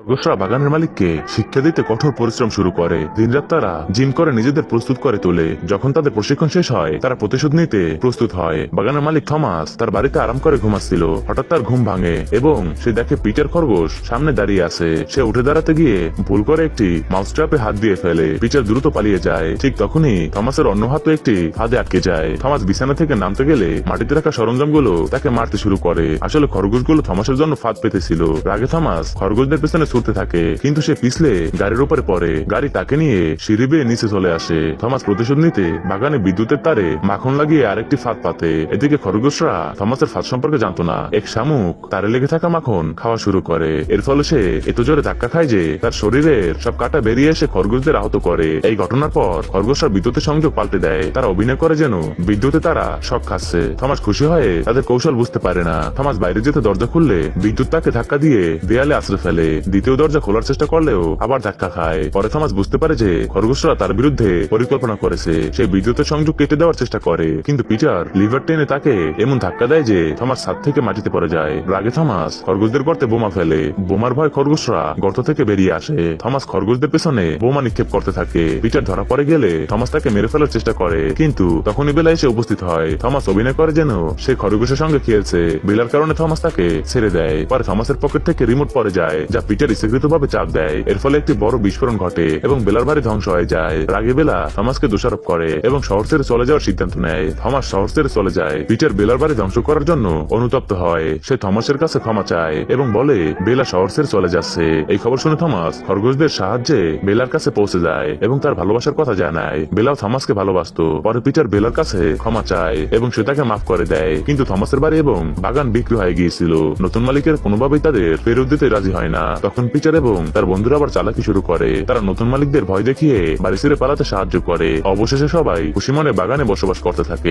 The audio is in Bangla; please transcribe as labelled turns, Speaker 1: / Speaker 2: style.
Speaker 1: খরগোশরা বাগানের মালিককে শিক্ষা দিতে কঠোর পরিশ্রম শুরু করে। দিনরাত তারা জিম করে নিজেদের প্রস্তুত করে তোলে। যখন তাদের প্রশিক্ষণ শেষ হয় তারা প্রতিশোধ নিতে প্রস্তুত হয়। বাগানের মালিক থমাস তার বাড়িতে আরাম করে ঘুমাচ্ছিল। হঠাৎ তার ঘুম ভাঙে এবং সে দেখে পিটার খরগোশ সামনে দাঁড়িয়ে আছে। সে উঠে দাঁড়াতে গিয়ে ভুল করে একটি মাউস ট্র্যাপে হাত দিয়ে ফেলে। পিটার দ্রুত পালিয়ে যায়। ঠিক তখনই থমাসের অন্য হাতও একটি ফাঁদে আটকে যায়। থমাস বিছানা থেকে নামতে গেলে মাটিতে রাখা সরঞ্জামগুলো তাকে মারতে শুরু করে। আসলে খরগোশগুলো থমাসের জন্য ফাঁদ পেতেছিল। রাগে থমাস খরগোশদের পেছনে ছুটতে থাকে, কিন্তু সে পিছলে গাড়ির উপরে পড়ে। গাড়ি তাকে নিয়ে সিঁড়ি বেয়ে নিচে চলে আসে। থমাস প্রতিশোধ নিতে বাগানে বিদ্যুতের তারে মাখন লাগিয়ে আরেকটি ফাঁদ পাতে। এদিকে খরগোশরা থমাসের ফাঁদ সম্পর্কে জানতো না। এক শামুক তারে লেগে থাকা মাখন খাওয়া শুরু করে। এর ফলে সে এত জোরে ধাক্কা খায় যে তার শরীরের সব কাটা বেরিয়ে এসে খরগোশদের আহত করে। এই ঘটনার পর খরগোশরা বিদ্যুতের সংযোগ পাল্টে দেয়। তারা অভিনয় করে যেন বিদ্যুতে তারা শক খাচ্ছে। থমাস খুশি হয়ে তাদের কৌশল বুঝতে পারে না। থমাস বাইরে যেতে দরজা খুললে বিদ্যুৎ তাকে ধাক্কা দিয়ে দেয়ালে আছড়ে ফেলে। দ্বিতীয় দরজা খোলার চেষ্টা করলেও আবার ধাক্কা খায়। পরে থমাস বুঝতে পারে যে খরগোশরা তার বিরুদ্ধে পরিকল্পনা করেছে। সে বিদ্যুতের সংযোগ কেটে দেওয়ার চেষ্টা করে, কিন্তু পিটার লিভার টেনে তাকে এমন ধাক্কা দেয় যে থমাস ছাদ থেকে মাটিতে পড়ে যায়। রাগে থমাস খরগোশদের গর্তে বোমা ফেলে। বোমার ভয় খরগোশরা গর্ত থেকে বেরিয়ে আসে। থমাস খরগোশদের পেছনে বোমা নিক্ষেপ করতে থাকে। পিটার ধরা পড়ে গেলে থমাস তাকে মেরে ফেলার চেষ্টা করে, কিন্তু তখনই বেলা এসে উপস্থিত হয়। থমাস অভিনয় করে যেন সে খরগোশের সঙ্গে খেলছে। বেলার কারণে থমাস তাকে ছেড়ে দেয়। পরে থমাসের পকেট থেকে রিমোট পড়ে যায়, যা পিটার ইচ্ছাকৃতভাবে চাপ দেয়। এর ফলে একটি বড় বিস্ফোরণ ঘটে এবং বেলার বাড়ি ধ্বংস হয়ে যায়। রাগে বেলা থমাসকে দোষারোপ করে এবং শহর ছেড়ে চলে যাওয়ার সিদ্ধান্ত নেয়। থমাস শহর ছেড়ে চলে যায়। পিটার বেলার বাড়ি ধ্বংস করার জন্য অনুতপ্ত হয়। সে থমাসের কাছে ক্ষমা চায় এবং বলে বেলা শহর ছেড়ে চলে যাচ্ছে। এই খবর শুনে থমাস খরগোশদের সাহায্যে বেলার কাছে পৌঁছে যায় এবং তার ভালোবাসার কথা জানায়। বেলাও থমাসকে ভালোবাসতো। পরে পিটার বেলার কাছে ক্ষমা চায় এবং সে তাকে মাফ করে দেয়, কিন্তু থমাসের বাড়ি এবং বাগান বিক্রি হয়ে গিয়েছিল। নতুন মালিকের কোনোভাবেই তাদের ফেরত দিতে রাজি হয় না। তখন পিটার এবং তার বন্ধুরা আবার চালাকি শুরু করে। তারা নতুন মালিকদের ভয় দেখিয়ে বাড়ি ছেড়ে পালাতে সাহায্য করে। অবশেষে সবাই খুশি মনে বাগানে বসবাস করতে থাকে।